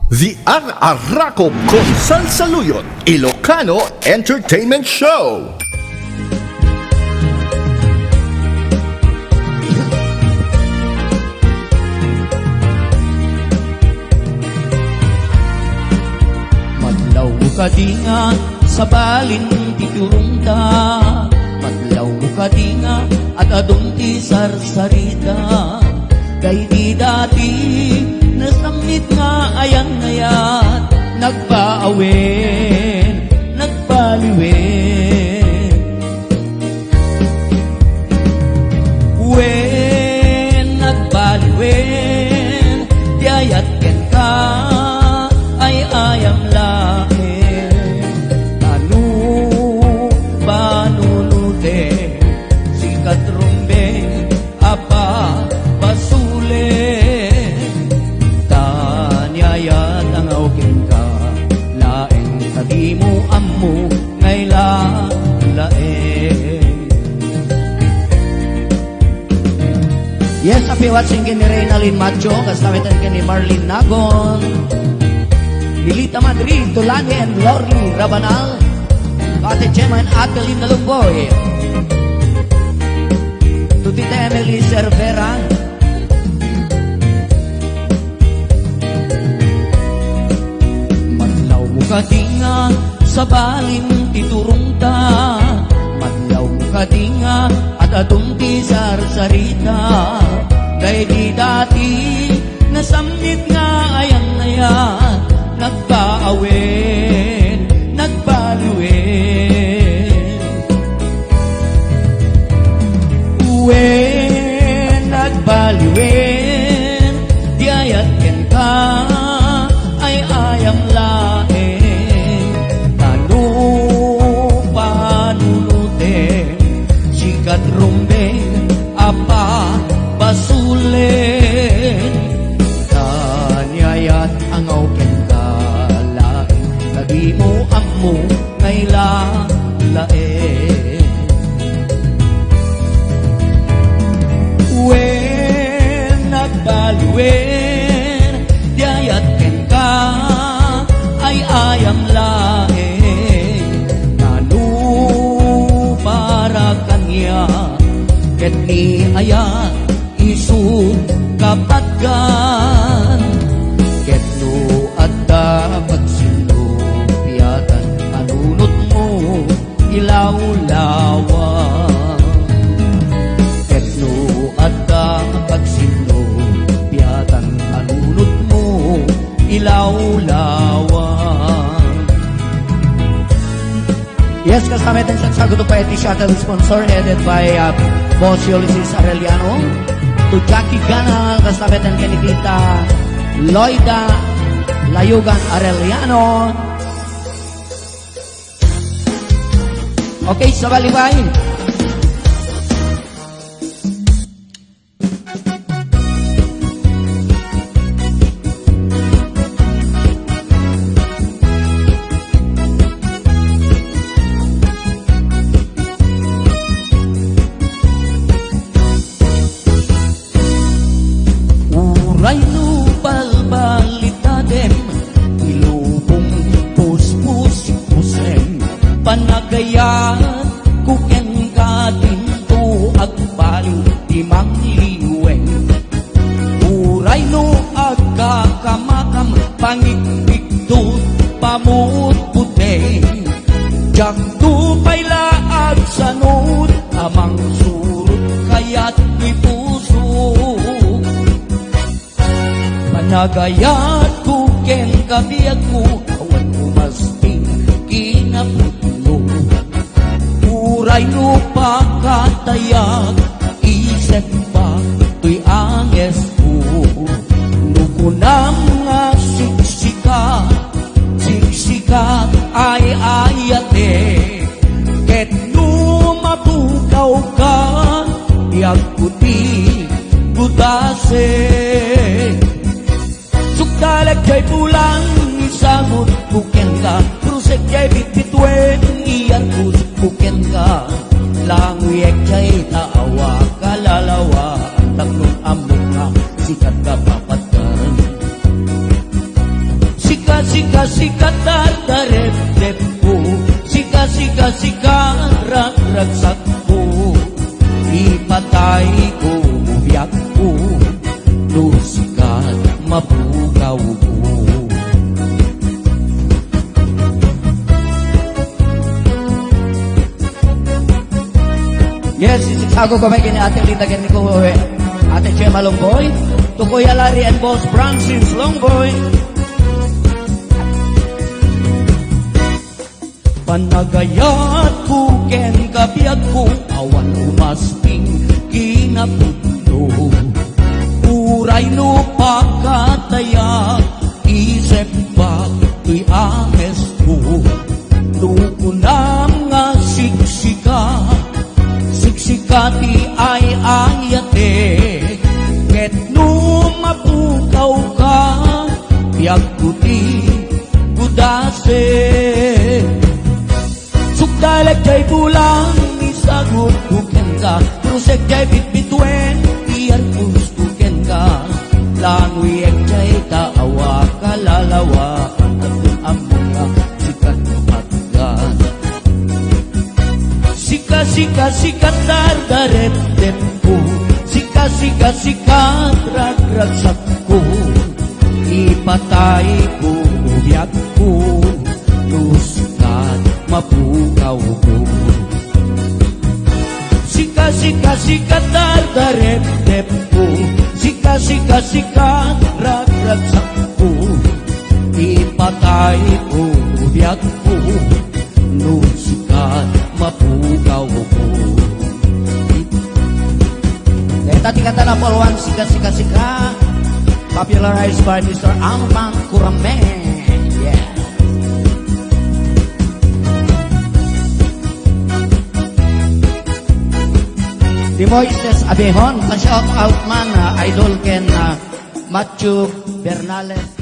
The Araraco con Salsaluyot Ilocano Entertainment Show. Madlaw ka di nga sa balin titurungta, madlaw ka di nga at adong ti sarsarita, kay di dati nasamit nga ayan-ayat, nagpaawen, nagpaliwen. Wen, nagpaliwen, diayat ken ka, ay ayam lain. Tanu, banunute, sikat rumbe, apa, basule. Tanyayat ang auking ka, laeng tagi mo amu, ngay laeng. Yes, happy watching kini Reynalyn Macho, kasabitan kini Marlene Nagon, Lilita Madrid, Tulani and Lorly Rabanal, Ate Gemma and Adeline Nalumboy, to Tita Emily Cervera, madlaw mo ka di nga sa balin titurungta, madlaw mo ka di nga at atong ti sarsarita, kay di dati nasamnit nga ayang-ayat, nagpaawen, nagpaliwen. Uwen, nagpaliwen, diayat ken ka, ay ayam laeng. Tanu, panunute, sikat rumbeng, apa, basulen. Tanyayat ang auken ka, laeng, lagi mo amu, ngay laeng. Wen, nagbaliwen, diayat ken ka, ay ayam laeng. Nanu para kanya, ket ni ayat isu kapatgan, ket no adda pagsinupiyatan, anunot mo ilawlawan. Ket no adda pagsinupiyatan, anunot mo ilawlawan. Yes, kasama natin sa Sagot of Poetry Shuttle sponsor headed by Boss Ulysses Arellano. To Jackie Gana, kasama natin kay Tita Loida Layugan Arellano. Okay, sa balibayin. Uray no balbalitaden, ilubong puspus-pusen, panagayat kuken katinto agbaliw imang liweng. Uray no agkakamakam, pangigpigdot pamut puteng, jagdo paylaag sanod, amang surut kayat ipuso. Panagayat kuken kabiag mo, awan umasting kinaputlo. Uray no pagkatayag, isip pa to'y anges ko. Nukunang nga siksika ay ayate, ket lumatukaw ka, iyag puti gudase. Sukdalag jay pulang isamot buken ka, krusek jay bitbitwen iyan kusuk buken ka. Langwiyek jay taawa kalalawa, ang taglong amok ka, sikat ka papatan. Sika sika dardarep dep ko, sika ragsak ko, ipatay ko ubiyak ko, lusikat mapugaw ko. Yes, isisago ko may kini Ate Lita Gernico, Ate Chema Longboy, Tukoy Alari and Boss Francis Longboy. Panagayat ko ken kabiyag ko, awan umasting kinapundo. Uray no pakataya, isip ba iames ko. Nukunam nga siksika, siksikati ay ayate. Ket no mapukaw ka, biyag kuti kudase. Sukdalag jay bulang, isagot kuken ka. Krusek jay bitbitwen, iyar kuken ka. Langwiyek jay taawa kalalawa, atun ang mga sikat matgan. Sika dardarep dep ko, sika ragsak ko, ipatay ko ubiyak ko, lusikat mapukaw ko. Sika dardarep dep ko, sika ragsak ko, ipatay ko ubiyak ko, lusikat mapugaw ko. Deta tingkatan na poluan sika popularized by Mr. Amang Kurame. Yeah. Di Moises Abehon, pa-shout out man, idol ken Matthew Bernales.